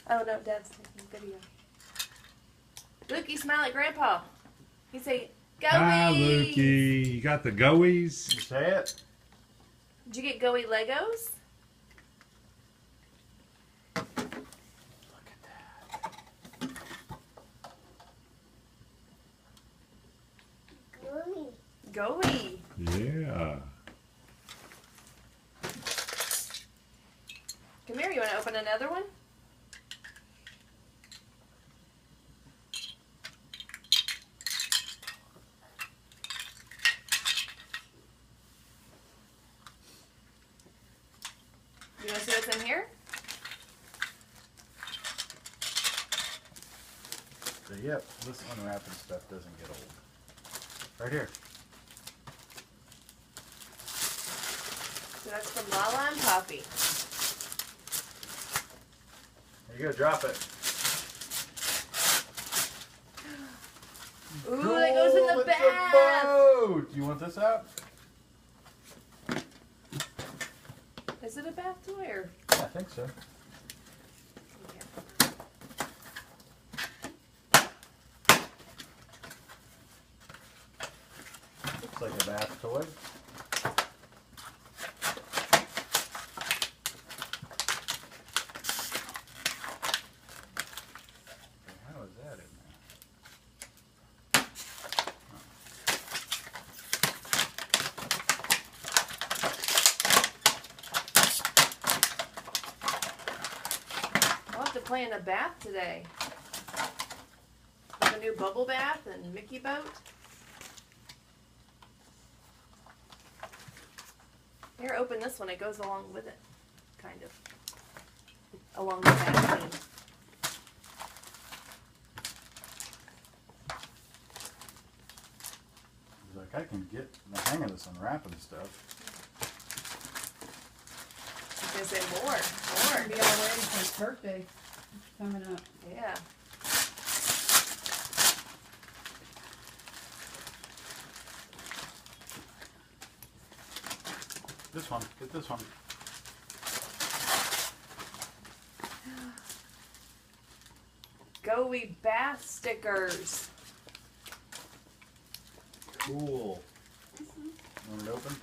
Oh no, Dad's taking video. Lukey, smile like Grandpa. He say, "Goey." Hi, Lukey. You got the goeys? You say it? Did you get Goey Legos? Look at that. Goey. Yeah. Come here. You want to open another one? You want to see what's in here? So, yep, this unwrapping stuff doesn't get old. Right here. So that's from Lala and Poppy. There you go, drop it. Ooh, that goes in the it's bath. a boat. You want this out? Is it a bath toy or? Yeah, I think so. Looks like a bath toy. How is that in there? I'll have to play in a bath today. With a new bubble bath and Mickey boat. Here, open this one. It goes along with it, kind of. Along with that theme. He's like, I can get the hang of this unwrapping stuff. You can say more, Be more. all ready for his birthday coming up. Yeah. This one, get this one. Goey bath stickers. Cool. You want it open?